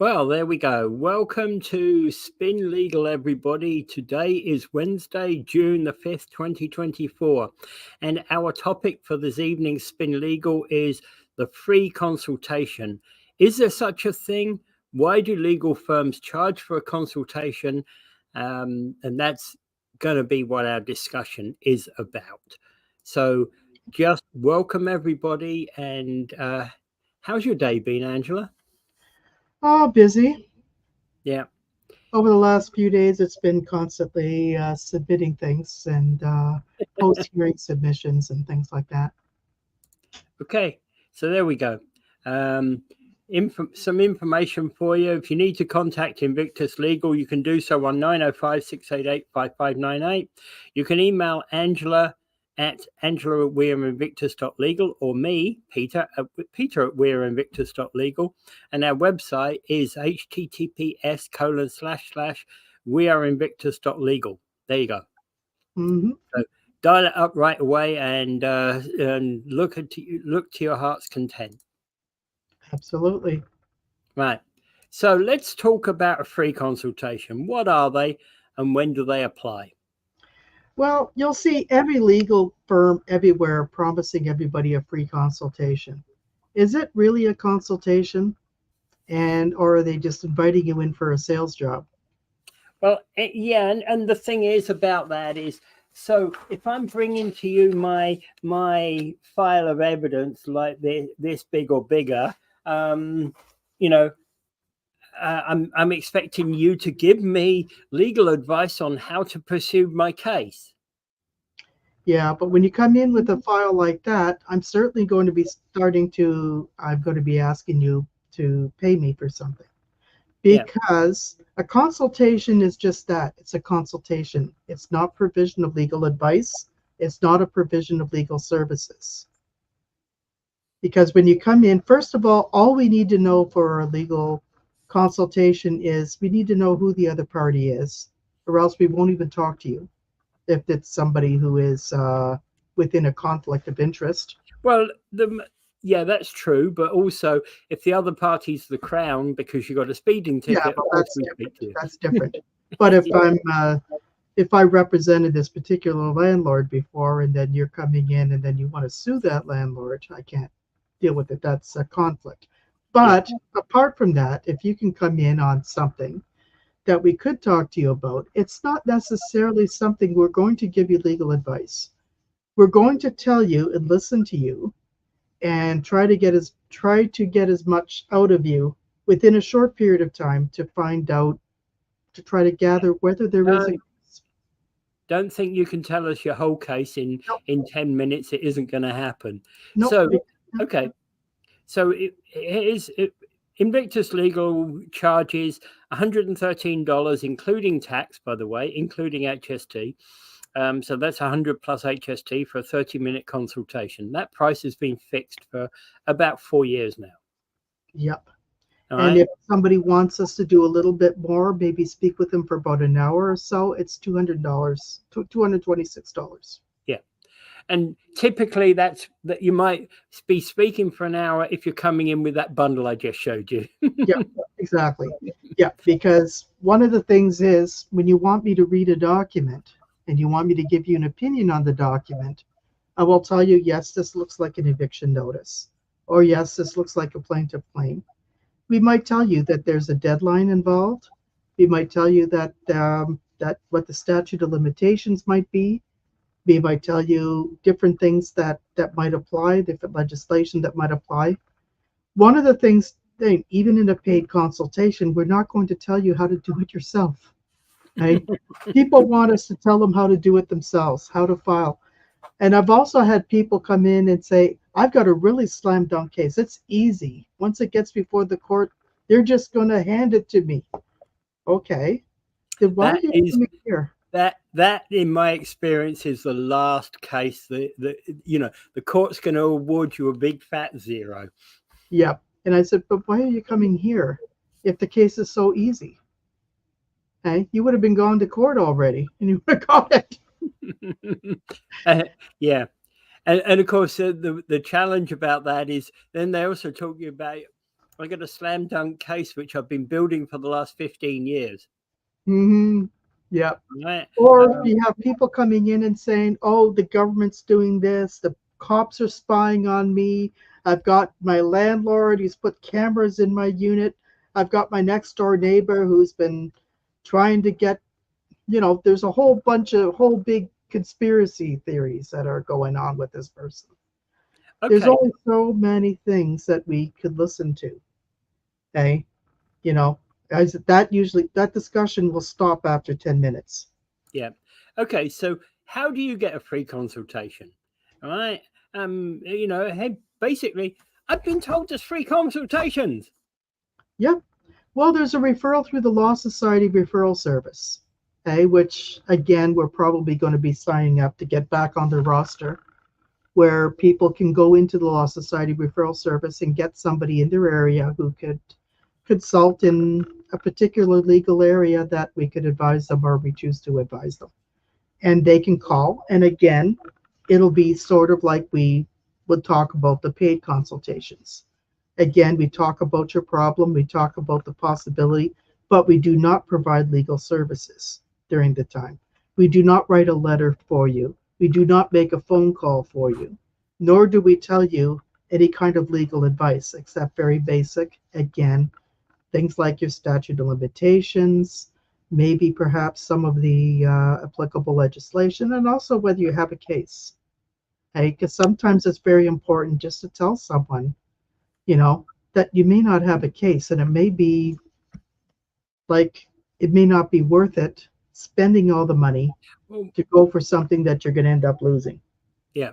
Well, there we go. Welcome to Spin Legal, everybody. Today is Wednesday, June the 5th, 2024. And our topic for this evening's Spin Legal is the free consultation. Is there such a thing? Why do legal firms charge for a consultation? And that's going to be what our discussion is about. So just welcome, everybody. And how's your day been, Angela? Oh, busy. Yeah. Over the last few days, it's been constantly submitting things and post-hearing submissions and things like that. Okay, so there we go. Some information for you. If you need to contact Invictus Legal, you can do so on 905-688-5598. You can email Angela at angela@weareinvictus.legal or me, Peter at weareinvictus.legal. And our website is https://weareinvictus.legal. There you go. Mm-hmm. So dial it up right away and look to your heart's content. Absolutely. Right. So let's talk about a free consultation. What are they and when do they apply? Well, you'll see every legal firm everywhere promising everybody a free consultation. Is it really a consultation? Or are they just inviting you in for a sales job? Well, yeah, and the thing is about that is, so if I'm bringing to you my file of evidence like this big or bigger, you know, I'm expecting you to give me legal advice on how to pursue my case. Yeah, but when you come in with a file like that, I'm going to be asking you to pay me for something. Yeah. Because a consultation is just that. It's a consultation. It's not provision of legal advice. It's not a provision of legal services. Because when you come in, first of all we need to know for a legal consultation is we need to know who the other party is, or else we won't even talk to you if it's somebody who is within a conflict of interest. Well, yeah, that's true. But also, if the other party's the Crown because you got a speeding ticket, Yeah, of course we speak to you. that's different. But if if I represented this particular landlord before, and then you're coming in and then you want to sue that landlord, I can't deal with it. That's a conflict. But apart from that, if you can come in on something that we could talk to you about, it's not necessarily something we're going to give you legal advice. We're going to tell you and listen to you and try to get as much out of you within a short period of time to try to gather whether there is a. Don't think you can tell us your whole case in 10 minutes. It isn't going to happen. Nope. So, okay. So Invictus Legal charges $113, including tax, by the way, including HST. So that's 100 plus HST for a 30-minute consultation. That price has been fixed for about 4 years now. Yep. And if somebody wants us to do a little bit more, maybe speak with them for about an hour or so, it's $200, $226. Yeah. And typically that you might be speaking for an hour if you're coming in with that bundle I just showed you. Yeah, exactly. Yeah, because one of the things is when you want me to read a document and you want me to give you an opinion on the document, I will tell you, yes, this looks like an eviction notice, or yes, this looks like a plaintiff claim. We might tell you that there's a deadline involved. We might tell you that what the statute of limitations might be. We might tell you different things that might apply, different legislation that might apply. One of the things, even in a paid consultation, we're not going to tell you how to do it yourself. Right? People want us to tell them how to do it themselves, how to file. And I've also had people come in and say, I've got a really slam dunk case. It's easy. Once it gets before the court, they're just going to hand it to me. Okay. Then why are you coming here? That, in my experience, is the last case that the court's going to award you a big fat zero. Yep. And I said, but why are you coming here if the case is so easy? Hey, you would have been gone to court already and you would have got it. Yeah. And of course, the challenge about that is then they also talk you about I got a slam dunk case which I've been building for the last 15 years. Mm-hmm. Yeah. Right? Or you have people coming in and saying, oh, the government's doing this, the cops are spying on me, I've got my landlord who's put cameras in my unit, I've got my next door neighbor who's been trying to get, there's a whole big conspiracy theories that are going on with this person. There's Okay. only so many things that we could listen to. Okay. You know, that discussion will stop after 10 minutes. Yeah. Okay. So how do you get a free consultation? All right. Hey, basically, I've been told there's free consultations. Yep. Well, there's a referral through the Law Society referral service, okay, which again, we're probably going to be signing up to get back on the roster, where people can go into the Law Society referral service and get somebody in their area who could consult in a particular legal area that we could advise them or we choose to advise them. And they can call. And again, it'll be sort of like we would talk about the paid consultations. Again, we talk about your problem, we talk about the possibility, but we do not provide legal services during the time. We do not write a letter for you. We do not make a phone call for you, nor do we tell you any kind of legal advice, except very basic. Again, things like your statute of limitations, maybe perhaps some of the applicable legislation, and also whether you have a case. Okay, because sometimes it's very important just to tell someone, you know, that you may not have a case and it may be like it may not be worth it spending all the money Well, to go for something that you're going to end up losing. yeah.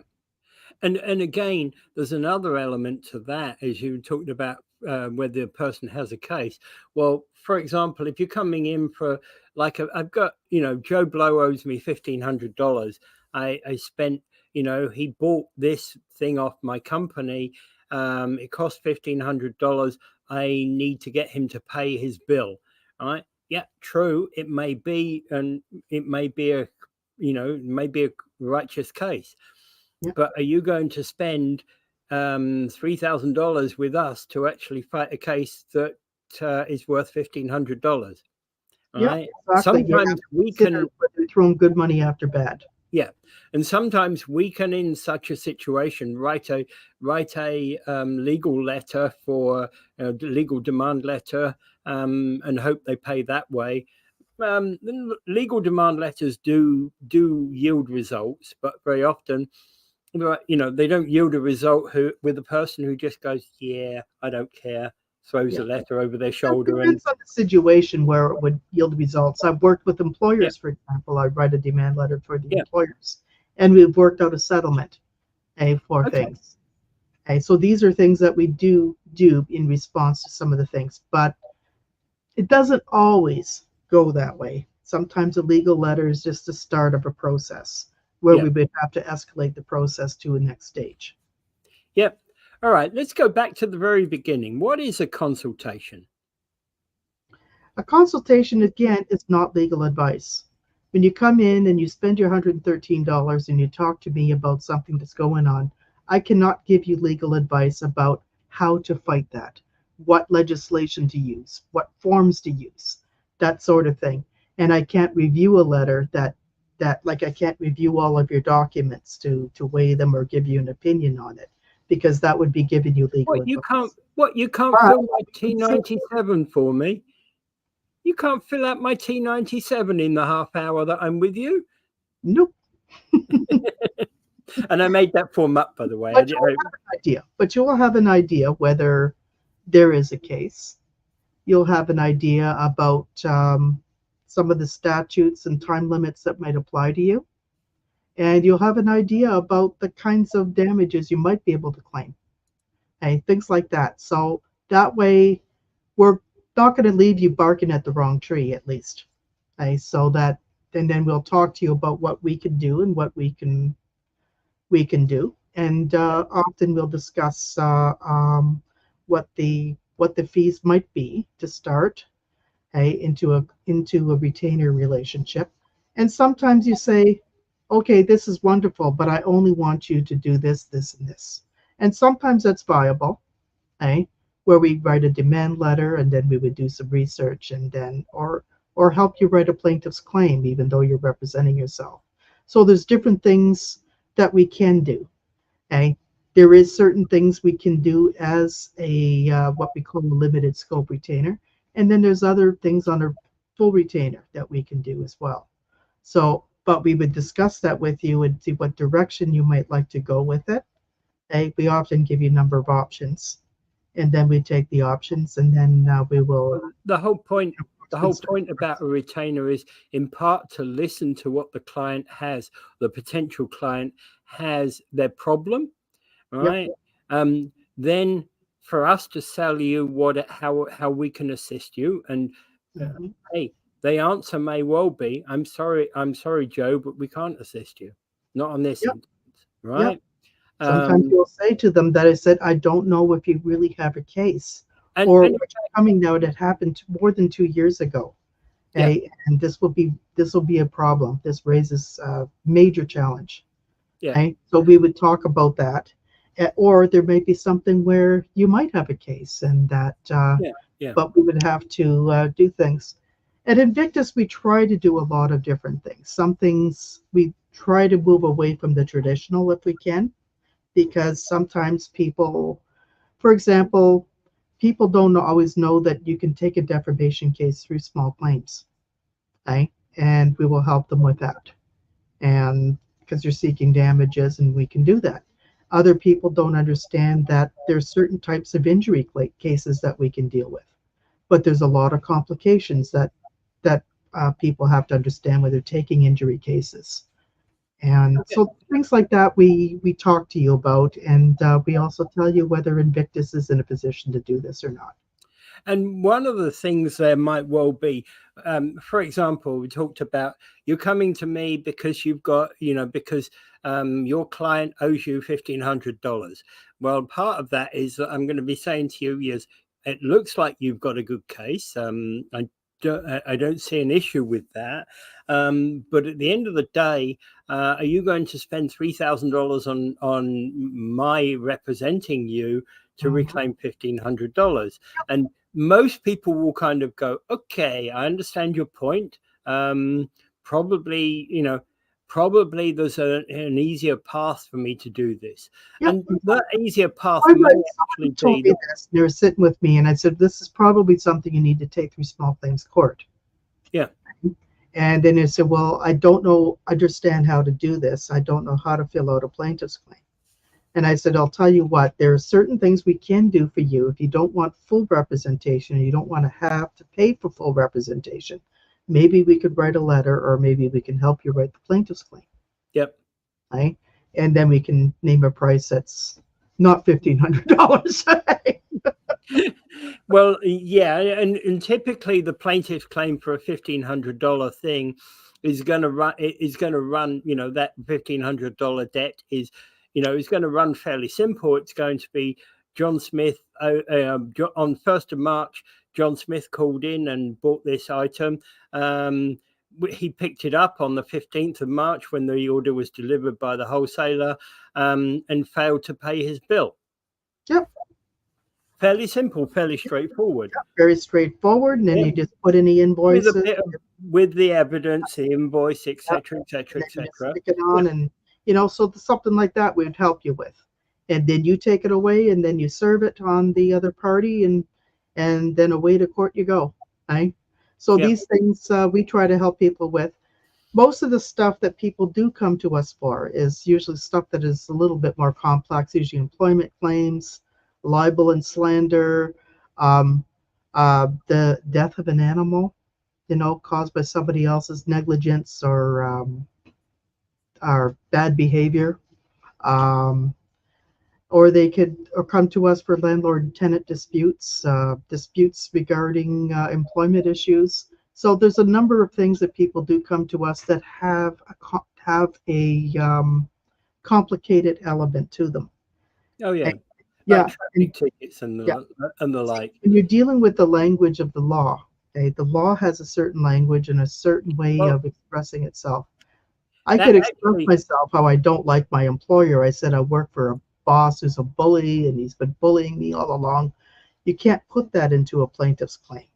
And again, there's another element to that, as you talked about whether a person has a case. Well, for example, if you're coming in for I've got, Joe Blow owes me $1,500. I spent, he bought this thing off my company. It cost $1,500. I need to get him to pay his bill. Right? Yeah, true. It may be, and it may be a righteous case. Yeah. But are you going to spend $3,000 with us to actually fight a case that is worth $1,500? Yeah, Right? exactly. You have Sometimes to we consider can, whether you're throwing good money after bad. yeah, and sometimes we can, in such a situation, write a legal letter for legal demand letter, and hope they pay that way. Legal demand letters do yield results, but very often, they don't yield a result with a person who just goes, yeah, I don't care, throws Yeah. a letter over their It shoulder, and depends on the situation where it would yield results. I've worked with yeah, employers, for example. I write a demand letter for the yeah, employers, and we've worked out a settlement for okay, things. So these are things that we do in response to some of the things, but it doesn't always go that way. Sometimes a legal letter is just the start of a process where yeah, we would have to escalate the process to a next stage. yeah. All right, let's go back to the very beginning. What is a consultation? A consultation, again, is not legal advice. When you come in and you spend your $113 and you talk to me about something that's going on, I cannot give you legal advice about how to fight that, what legislation to use, what forms to use, that sort of thing. And I can't review a letter that like I can't review all of your documents to weigh them or give you an opinion on it, because that would be giving you legal advice. What you can't But fill my T97 for me? You can't fill out my T97 in the half hour that I'm with you. nope. And I made that form up, by the way. But you'll have an idea. But you'll have an idea whether there is a case. You'll have an idea about some of the statutes and time limits that might apply to you. And you'll have an idea about the kinds of damages you might be able to claim. Okay, things like that. So that way, we're not going to leave you barking at the wrong tree, at least. Okay, so that, and then we'll talk to you about what we can do and what we can do, and often we'll discuss what the fees might be to start into a retainer relationship. And sometimes you say, okay, this is wonderful, but I only want you to do this, this, and this. And sometimes that's viable, okay? where we write a demand letter and then we would do some research and then or help you write a plaintiff's claim even though you're representing yourself. So there's different things that we can do. Okay, there is certain things we can do as a what we call a limited scope retainer, and then there's other things on a full retainer that we can do as well. So, but we would discuss that with you and see what direction you might like to go with it. Okay, we often give you a number of options, and then we take the options, and then we will. The whole point about a retainer is in part to listen to what the client has, the potential client has, their problem, right? Yep. Then for us to sell you how we can assist you. And hey, the answer may well be, I'm sorry, Joe, but we can't assist you, not on this instance, right? Yep. Sometimes you'll say to them that I said, I don't know if you really have a case. Or what's coming now, that happened more than 2 years ago. Okay? And this will be a problem. This raises a major challenge. Okay? So we would talk about that. Or there may be something where you might have a case and that but we would have to do things. At Invictus, we try to do a lot of different things. Some things we try to move away from the traditional if we can, because sometimes people, for example, people don't always know that you can take a defamation case through small claims, okay? And we will help them with that. And because you're seeking damages, and we can do that. Other people don't understand that there's certain types of injury cases that we can deal with, but there's a lot of complications that people have to understand when they're taking injury cases. And so things like that we talk to you about, and we also tell you whether Invictus is in a position to do this or not. And one of the things there might well be, for example, we talked about you're coming to me because you've got, because your client owes you $1,500. Well, part of that is that I'm going to be saying to you, yes, it looks like you've got a good case. I don't see an issue with that. But at the end of the day, are you going to spend $3,000 on my representing you to reclaim $1,500? And most people will kind of go, okay, I understand your point. Probably there's an easier path for me to do this. Yep. And that easier path may actually told me this. They were sitting with me, and I said, this is probably something you need to take through small claims court. Yeah. And then they said, well, I don't understand how to do this. I don't know how to fill out a plaintiff's claim. And I said, I'll tell you what, there are certain things we can do for you if you don't want full representation, and you don't want to have to pay for full representation. Maybe we could write a letter, or maybe we can help you write the plaintiff's claim. Yep. Right? And then we can name a price that's not $1,500. Well, yeah, and typically the plaintiff's claim for a $1,500 thing is going to run. That $1,500 debt is going to run fairly simple. It's going to be John Smith on 1st of March. John Smith called in and bought this item. He picked it up on the 15th of March when the order was delivered by the wholesaler, and failed to pay his bill. Yep. Fairly simple, fairly straightforward. Yep, very straightforward, and then you just put in the invoices with the evidence, the invoice, etc., etc., etc. Stick it on, and so something like that we'd help you with, and then you take it away, and then you serve it on the other party, and then away to court you go. Right? So these things we try to help people with. Most of the stuff that people do come to us for is usually stuff that is a little bit more complex, usually employment claims, libel and slander, the death of an animal, caused by somebody else's negligence or bad behavior. Or they could come to us for landlord and tenant disputes, disputes regarding employment issues. So there's a number of things that people do come to us that have a complicated element to them. Oh yeah. Yeah, tickets and the like. When you're dealing with the language of the law, okay, the law has a certain language and a certain way of expressing itself. I could express myself how I don't like my employer. I said I work for a boss who's a bully, and he's been bullying me all along. you can't put that into a plaintiff's claim.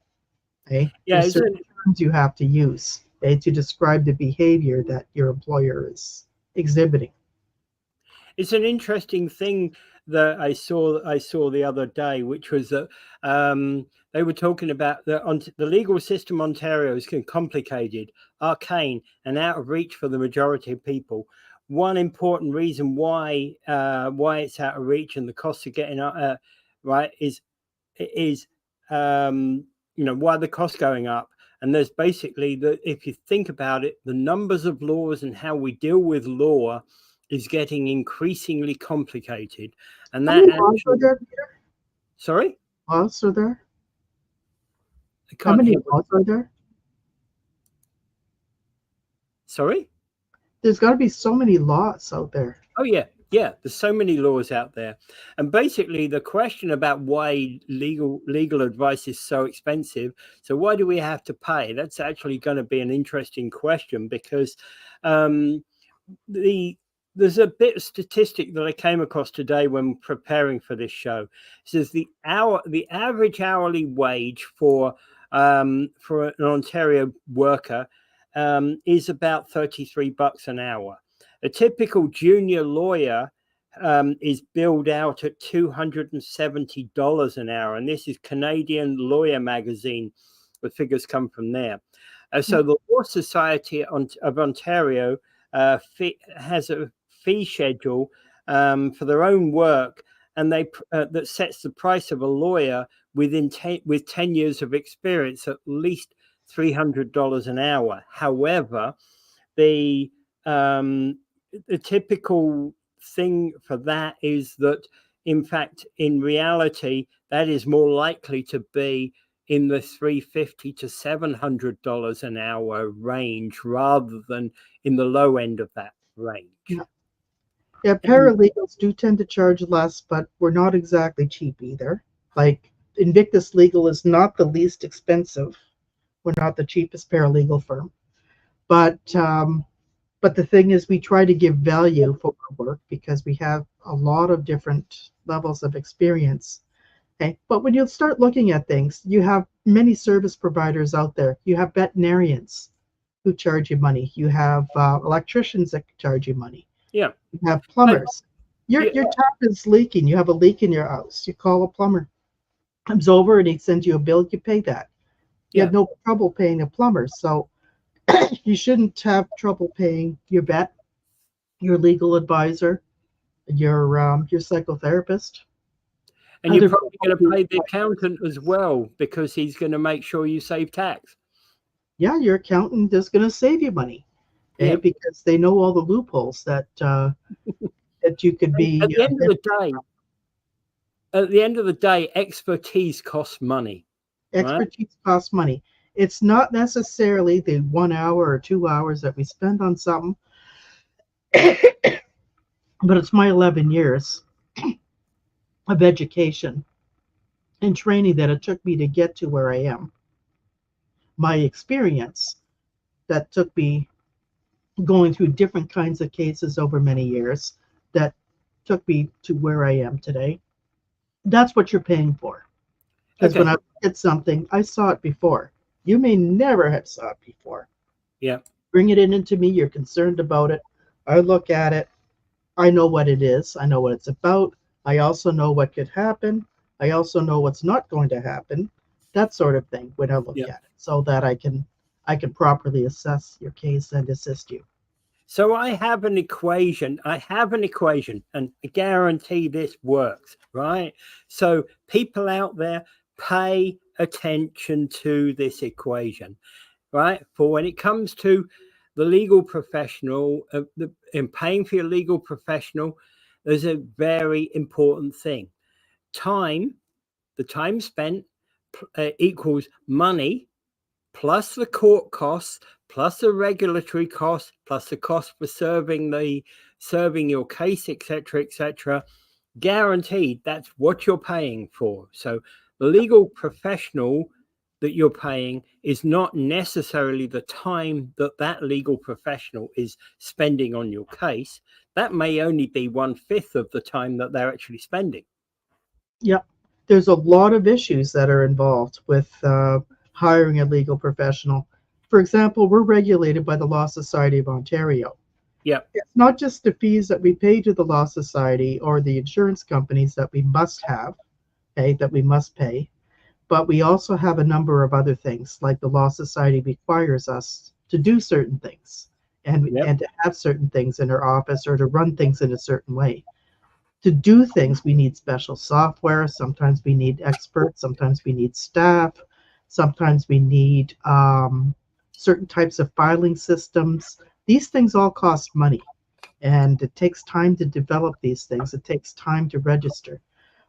Okay? Yeah, There's certain terms you have to use, okay, to describe the behavior that your employer is exhibiting. it's an interesting thing that I saw the other day, which was that they were talking about the legal system in Ontario is complicated, arcane, and out of reach for the majority of people. One important reason why it's out of reach and the cost of getting right is why the cost going up. And there's basically if you think about it, the numbers of laws and how we deal with law is getting increasingly complicated. And How that many laws are actually, there, Peter? sorry, Laws are there? I How can't many hear. laws are there? Sorry. There's got to be so many laws out there. Oh yeah, there's so many laws out there. And basically the question about why legal advice is so expensive, so why do we have to pay, that's actually going to be an interesting question, because there's a bit of statistic that I came across today when preparing for this show. It says the average hourly wage for an Ontario worker is about $33 an hour. A typical junior lawyer is billed out at $270 an hour, and this is Canadian Lawyer Magazine. The figures come from there. So the Law Society of Ontario has a fee schedule for their own work, and that sets the price of a lawyer with 10 years of experience at least $300 an hour. However, the typical thing for that is that, in fact, in reality, that is more likely to be in the $350 to $700 an hour range rather than in the low end of that range. Yeah, paralegals do tend to charge less, but we're not exactly cheap either. Like Invictus Legal is not the least expensive. We're not the cheapest paralegal firm, but the thing is, we try to give value for our work because we have a lot of different levels of experience. Okay, but when you start looking at things, you have many service providers out there. You have veterinarians who charge you money. You have electricians that charge you money. Yeah. You have plumbers. Your tap is leaking. You have a leak in your house. You call a plumber. Comes over and he sends you a bill. You pay that. You have no trouble paying a plumber. So you shouldn't have trouble paying your vet, your legal advisor, your psychotherapist. And you're probably going to pay the accountant as well, because he's going to make sure you save tax. Yeah, your accountant is going to save you money, okay? Because they know all the loopholes that that you could be. At the end of the day, expertise costs money. Expertise costs money. It's not necessarily the 1 hour or 2 hours that we spend on something, but it's my 11 years of education and training that it took me to get to where I am. My experience that took me going through different kinds of cases over many years that took me to where I am today. That's what you're paying for. Because when I look at something, I saw it before. You may never have saw it before. Yeah. Bring it into me. You're concerned about it. I look at it. I know what it is. I know what it's about. I also know what could happen. I also know what's not going to happen. That sort of thing when I look at it, so that I can properly assess your case and assist you. So I have an equation, and I guarantee this works, right? So people out there, pay attention to this equation, right? For when it comes to the legal professional, in paying for your legal professional, there's a very important thing. Time, the time spent equals money plus the court costs, plus the regulatory costs, plus the cost for serving your case, etc., guaranteed that's what you're paying for. So the legal professional that you're paying is not necessarily the time that legal professional is spending on your case. That may only be 1/5 of the time that they're actually spending. Yep. there's a lot of issues that are involved with hiring a legal professional. For example, we're regulated by the Law Society of Ontario. Yeah. It's not just the fees that we pay to the Law Society or the insurance companies that we must have, okay, that we must pay, but we also have a number of other things, like the Law Society requires us to do certain things Yep. and to have certain things in our office or to run things in a certain way. To do things, we need special software. Sometimes we need experts. Sometimes we need staff. Sometimes we need certain types of filing systems. These things all cost money, and it takes time to develop these things. It takes time to register.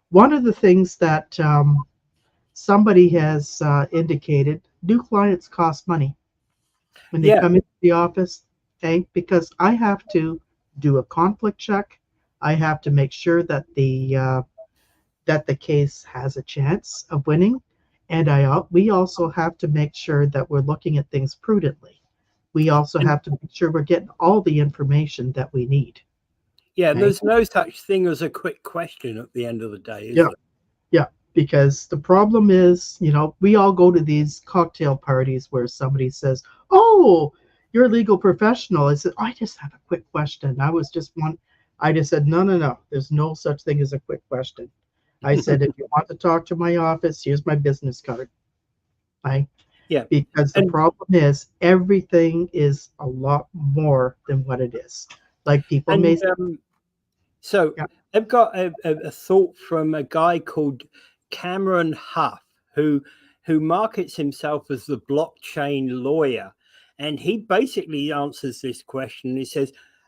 One of the things that somebody has indicated, new clients cost money when they Yeah. come into the office, okay? Because I have to do a conflict check. I have to make sure that the case has a chance of winning, and we also have to make sure that we're looking at things prudently. We also And have to make sure we're getting all the information that we need. yeah, Okay? there's no such thing as a quick question at the end of the day, is Yeah, there? yeah. Because the problem is, we all go to these cocktail parties where somebody says, "Oh, you're a legal professional." I said, "I just have a quick question." I just said, "No, no, no. There's no such thing as a quick question." I said, "If you want to talk to my office, here's my business card." Right? Yeah. Because the And problem is everything is a lot more than what it is. Like people may and say, so yeah, I've got a thought from a guy called Cameron Huff, who markets himself as the blockchain lawyer, and he basically answers this question.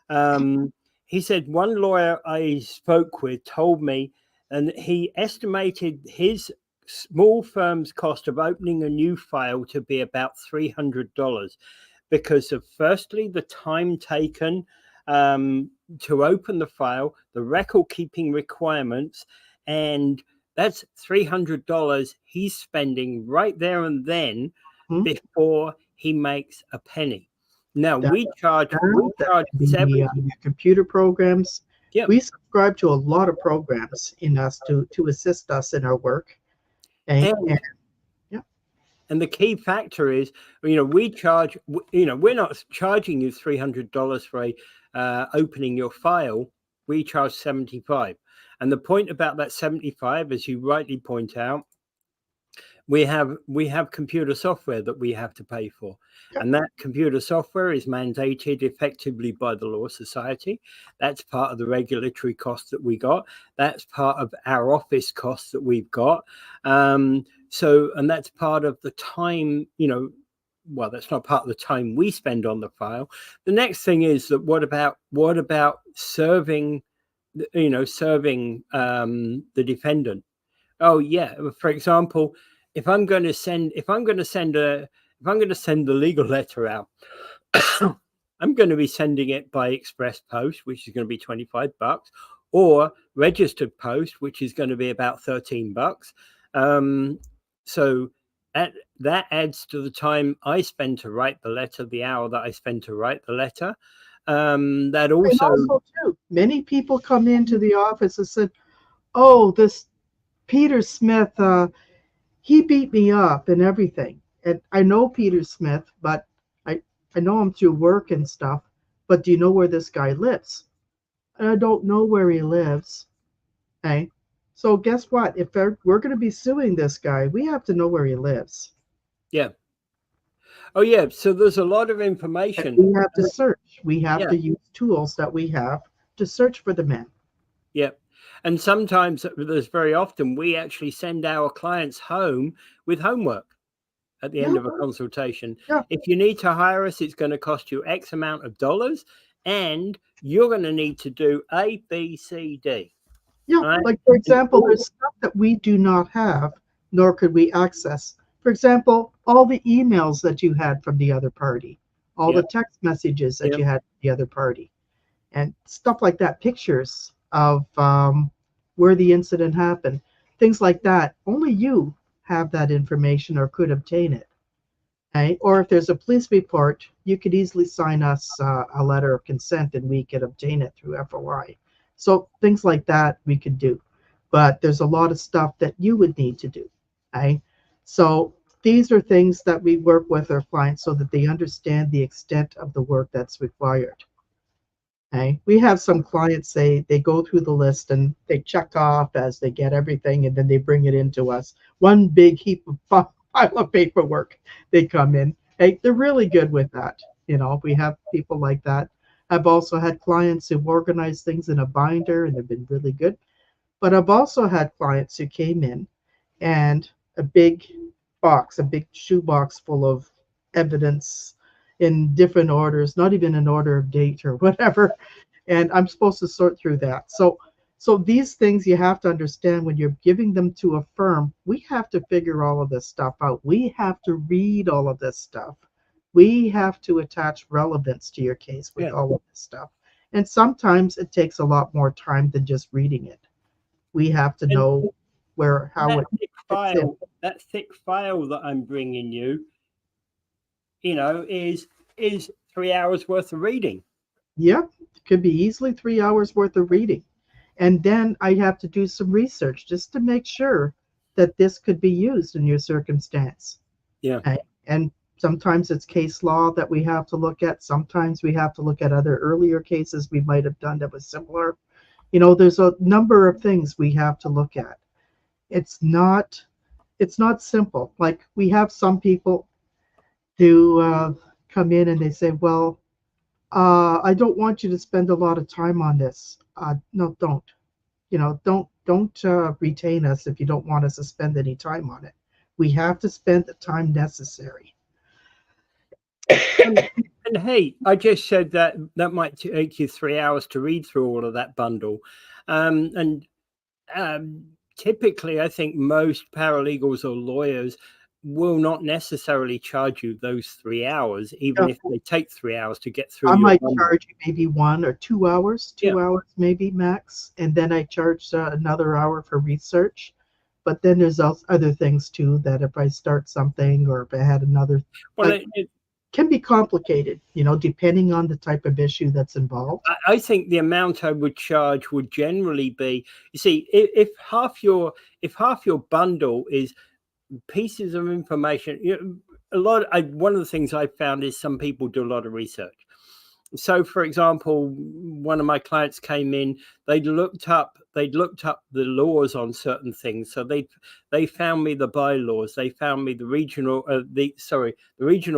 Um, he said one lawyer I spoke with told me, and he estimated his small firm's cost of opening a new file to be about $300 because of firstly the time taken to open the file, the record keeping requirements, and that's $300 he's spending right there and then hmm, before he makes a penny. Now that, that we charge can be 70. computer programs. Yeah. We subscribe to a lot of programs in us to assist us in our work. Okay? And And yeah, and the key factor is, we charge, we're not charging you $300 for opening your file. We charge 75. And the point about that 75, as you rightly point out, we have computer software that we have to pay for, yeah, and that computer software is mandated effectively by the Law Society. That's part of the regulatory cost that we got. That's part of our office costs that we've got. And that's part of the time, well, that's not part of the time we spend on the file. The next thing is that what about serving, serving the defendant? Oh yeah. For example, if I'm going to send the legal letter out, I'm going to be sending it by express post, which is going to be $25, or registered post, which is going to be about $13. So that adds to the time I spend to write the letter, the hour that I spend to write the letter. That and also, also too, many people come into the office and said, "Oh, this Peter Smith, he beat me up and everything." And I know Peter Smith, but I I know him through work and stuff. But do you know where this guy lives? I don't know where he lives. Okay. So guess what? If we're going to be suing this guy, we have to know where he lives. yeah. Oh yeah. So there's a lot of And information. we have to search. We have Yeah. to use tools that we have to search for the man. Yeah. And sometimes, there's very often, we actually send our clients home with homework at the end Yeah, of a consultation. yeah, If you need to hire us, it's going to cost you X amount of dollars, and you're going to need to do A, B, C, D. yeah. Right? Like, for And example, there's stuff that we do not have, nor could we access. For example, all the emails that you had from the other party, all yeah, the text messages that yeah, you had from the other party, and stuff like that, pictures of where the incident happened, things like that. Only you have that information or could obtain it. Okay? Or if there's a police report, you could easily sign us a letter of consent and we could obtain it through FOI. So things like that we could do. but there's a lot of stuff that you would need to do. Okay? So these are things that we work with our clients so that they understand the extent of the work that's required. Okay? We have some clients say they go through the list and they check off as they get everything, and then they bring it into us. One big heap of pile of paperwork. They come in. Hey, they're really good with that. We have people like that. I've also had clients who've organized things in a binder and they've been really good. But I've also had clients who came in and a big box, a big shoebox full of evidence in different orders, not even in order of date or whatever. And I'm supposed to sort through that. So these things you have to understand when you're giving them to a firm, we have to figure all of this stuff out. We have to read all of this stuff. We have to attach relevance to your case with all of this stuff. And sometimes it takes a lot more time than just reading it. We have to know how it fits in. That thick file that I'm bringing you, is 3 hours worth of reading. Yeah, it could be easily 3 hours worth of reading. And then I have to do some research just to make sure that this could be used in your circumstance. Yeah. Okay? And sometimes it's case law that we have to look at. Sometimes we have to look at other earlier cases we might have done that was similar. There's a number of things we have to look at. It's not simple. Like we have some people who come in and they say, well, I don't want you to spend a lot of time on this. No, don't. Don't retain us if you don't want us to spend any time on it. We have to spend the time necessary. And hey, I just said that might take you 3 hours to read through all of that bundle. Typically, I think most paralegals or lawyers will not necessarily charge you those 3 hours, even if they take 3 hours to get through. I might charge you maybe 1 or 2 hours, hours maybe max, and then I charge another hour for research. But then there's also other things too that if I start something or if I had another, it can be complicated, depending on the type of issue that's involved. I think the amount I would charge would generally be, you see, if half your bundle is pieces of information, one of the things I found is some people do a lot of research. So, for example, one of my clients came in. They'd looked up the laws on certain things. So they found me the bylaws. They found me the regional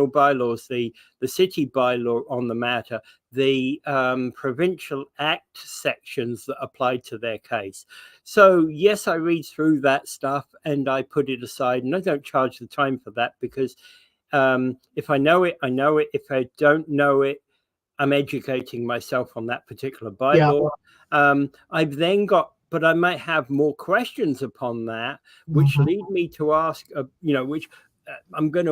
bylaws, the city bylaw on the matter, the provincial act sections that applied to their case. So yes, I read through that stuff and I put it aside, and I don't charge the time for that because if I know it, I know it. If I don't know it, I'm educating myself on that particular bylaw. I've then got, but I might have more questions upon that, which lead me to ask, which I'm going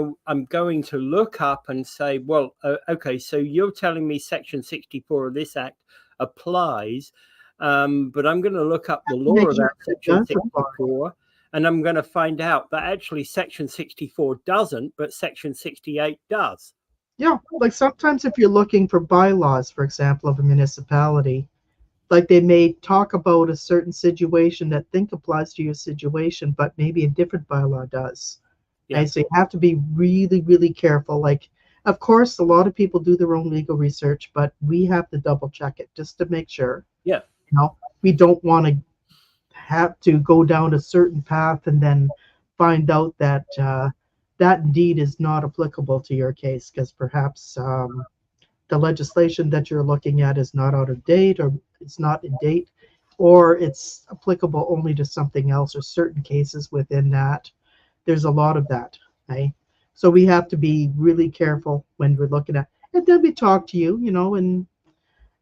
to look up and say, well, okay, so you're telling me Section 64 of this Act applies, but I'm going to look up the law about Section 64. And I'm going to find out that actually Section 64 doesn't, but Section 68 does. Yeah, like sometimes if you're looking for bylaws, for example, of a municipality, like they may talk about a certain situation that applies to your situation, but maybe a different bylaw does. Yeah. Okay, so you have to be really, really careful. Like, of course, a lot of people do their own legal research, but we have to double check it just to make sure. Yeah. We don't want to have to go down a certain path and then find out that that indeed is not applicable to your case because perhaps the legislation that you're looking at is not out of date or it's not in date or it's applicable only to something else or certain cases within that. There's a lot of that. Okay? So we have to be really careful when we're looking at, and then we talk to you,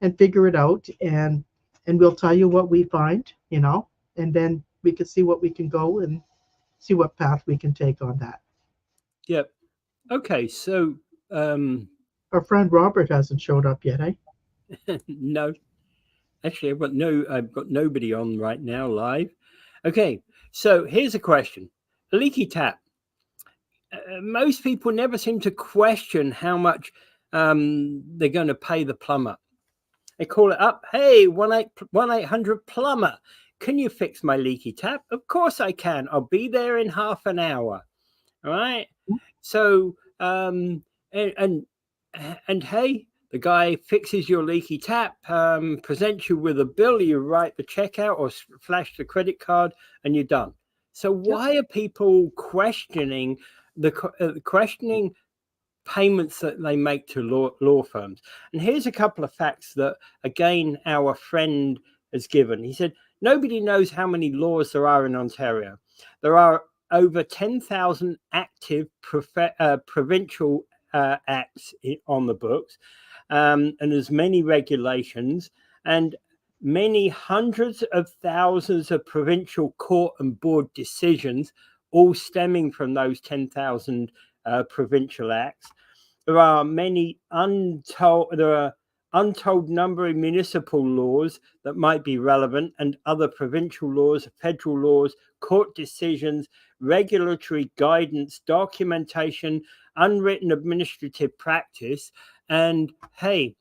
and figure it out and we'll tell you what we find, and then we can see what we can go and see what path we can take on that. Yep. Okay, so our friend Robert hasn't showed up yet, eh? No. Actually, I've got nobody on right now live. Okay, so here's a question. Leaky tap. Most people never seem to question how much they're going to pay the plumber. They call it up. Hey, 1-800 plumber. can you fix my leaky tap? Of course I can. I'll be there in half an hour. All right. So, and hey, the guy fixes your leaky tap, presents you with a bill, you write the check out or flash the credit card, and you're done. So why are people questioning questioning payments that they make to law firms? And here's a couple of facts that, again, our friend has given. He said, nobody knows how many laws there are in Ontario. There are over 10,000 active provincial acts on the books, and there's many regulations and many hundreds of thousands of provincial court and board decisions, all stemming from those 10,000 provincial acts. There are untold number of municipal laws that might be relevant, and other provincial laws, federal laws, court decisions, regulatory guidance, documentation, unwritten administrative practice. And hey,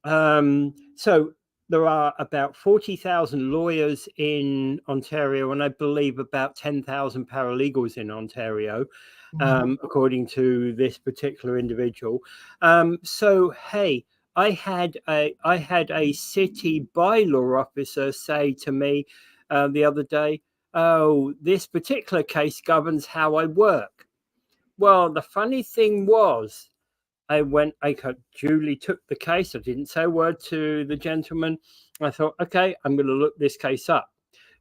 so there are about 40,000 lawyers in Ontario, and I believe about 10,000 paralegals in Ontario, according to this particular individual. So hey, I had a city bylaw officer say to me the other day, "Oh, this particular case governs how I work." Well, the funny thing was, I duly took the case. I didn't say a word to the gentleman. I thought, okay, I'm going to look this case up.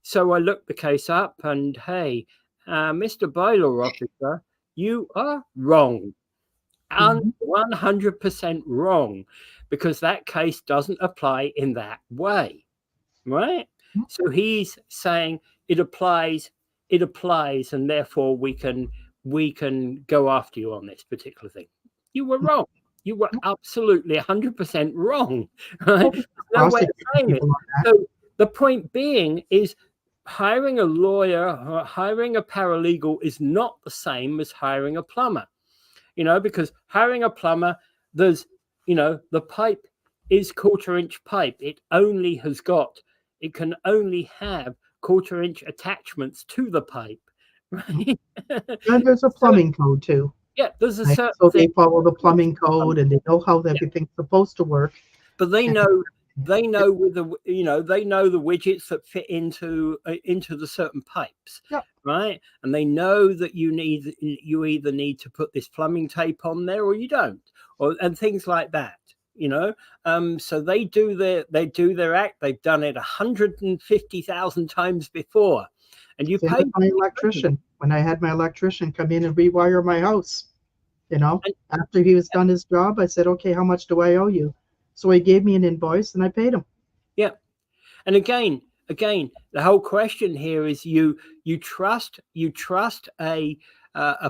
So I looked the case up, and hey, Mr. Bylaw Officer, you are wrong. 100% wrong, because that case doesn't apply in that way, right? So he's saying it applies, and therefore we can go after you on this particular thing. You were wrong. You were absolutely 100% wrong. Right? No way of saying it. So the point being is, hiring a lawyer or hiring a paralegal is not the same as hiring a plumber. Because hiring a plumber, there's, the pipe is 1/4-inch pipe. It can only have 1/4-inch attachments to the pipe, right? And there's a plumbing code too. Yeah, there's a certain so they follow the plumbing code, and they know how everything's supposed to work. But they know with the they know the widgets that fit into the certain pipes, right? And they know that you either need to put this plumbing tape on there or you don't, and things like that. So they do their act. They've done it 150,000 times before, and you pay my electrician. When I had my electrician come in and rewire my house, after he was done his job, I said, "Okay, how much do I owe you?" So he gave me an invoice, and I paid him. Yeah, and again, the whole question here is you trust a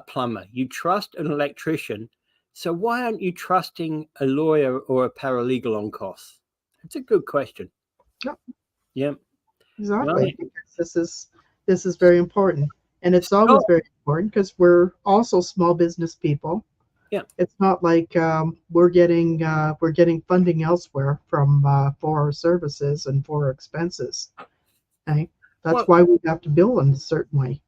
plumber, you trust an electrician. So why aren't you trusting a lawyer or a paralegal on costs? It's a good question. Yeah, exactly. Right. Because this is very important, and it's always very important because we're also small business people. Yeah, it's not like we're getting funding elsewhere from for our services and for our expenses. Okay, that's why we have to bill in a certain way.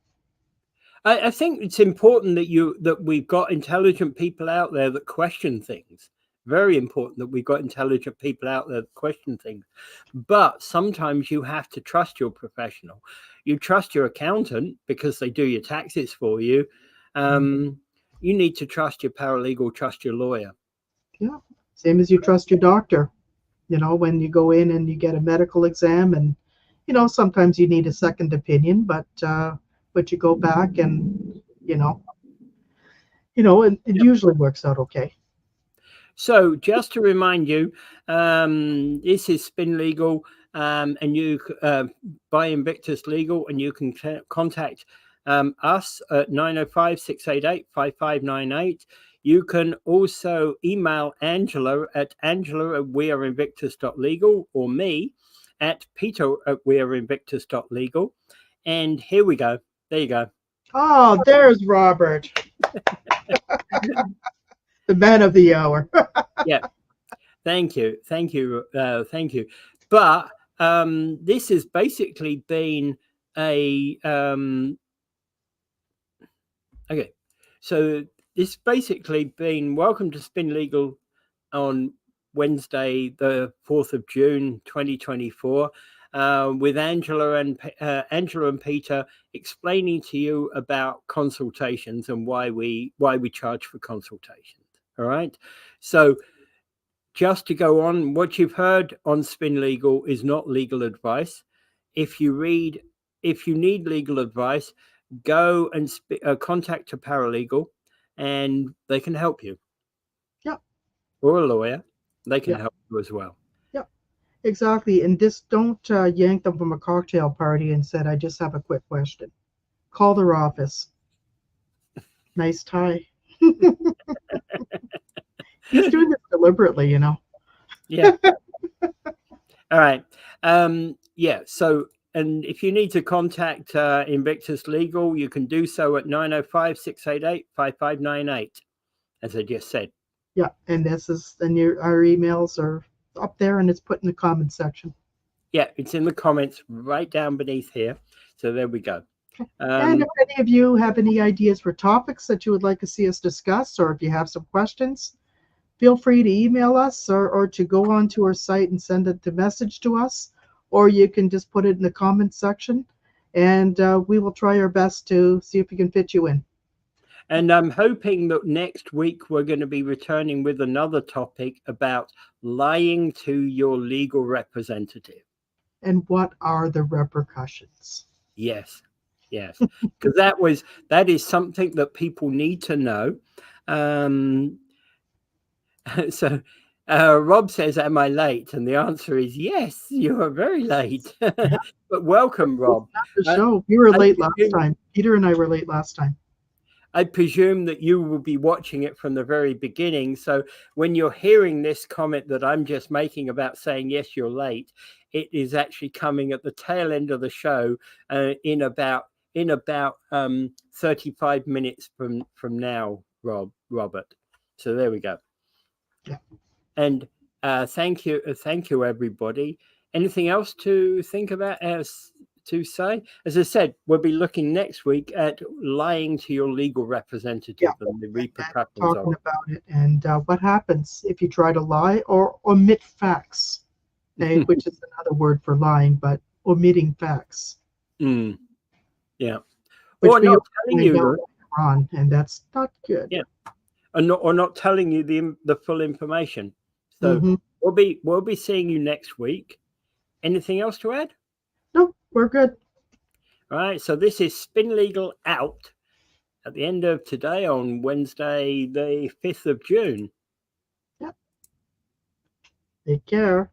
I think it's important that we've got intelligent people out there that question things. Very important that we've got intelligent people out there that question things. But sometimes you have to trust your professional. You trust your accountant because they do your taxes for you. You need to trust your paralegal, trust your lawyer. Yeah, same as you trust your doctor. When you go in and you get a medical exam, and sometimes you need a second opinion, but you go back and it usually works out okay. So just to remind you, this is Spin Legal, and you by Invictus Legal, and you can contact us at 905-688-5598. You can also email Angela at weareinvictus.legal, or me at peter@weareinvictus.legal. And here we go. There you go. Oh, there's Robert. The man of the hour. Yeah. Thank you. But this has basically been a okay. So this basically been welcome to Spin Legal on Wednesday, the 4th of June, 2024, with Angela and Peter explaining to you about consultations and why we charge for consultations. All right. So just to go on, what you've heard on Spin Legal is not legal advice. If you need legal advice, go and contact a paralegal and they can help you. Yep. Or a lawyer. They can Yep. help you as well. Yep. Exactly. And just don't yank them from a cocktail party and said, I just have a quick question. Call their office. Nice tie. He's doing this deliberately, Yeah. All right. Yeah. So, and if you need to contact Invictus Legal, you can do so at 905-688-5598, as I just said. Yeah. And our emails are up there and it's put in the comment section. Yeah, it's in the comments right down beneath here. So there we go. And if any of you have any ideas for topics that you would like to see us discuss, or if you have some questions, feel free to email us or to go onto our site and send the message to us, or you can just put it in the comments section, and we will try our best to see if we can fit you in. And I'm hoping that next week we're going to be returning with another topic about lying to your legal representative. And what are the repercussions? Yes, yes, because that is something that people need to know. So Rob says, am I late? And the answer is yes, you are very late. Yeah. But welcome, Rob. The show. We were late last time. Peter and I were late last time. I presume that you will be watching it from the very beginning. So when you're hearing this comment that I'm just making about saying, yes, you're late, it is actually coming at the tail end of the show in about 35 minutes from now, Robert. So there we go. Yeah. And thank you, everybody. Anything else to think about to say? As I said, we'll be looking next week at lying to your legal representative and the repercussions talking about it and what happens if you try to lie or omit facts, which is another word for lying, but omitting facts. Yeah. Which or not telling you on, and that's not good. Yeah. Or not telling you the full information. So we'll be seeing you next week. Anything else to add? No, we're good. All right. So this is Spin Legal out at the end of today on Wednesday, the 5th of June. Yep. Take care.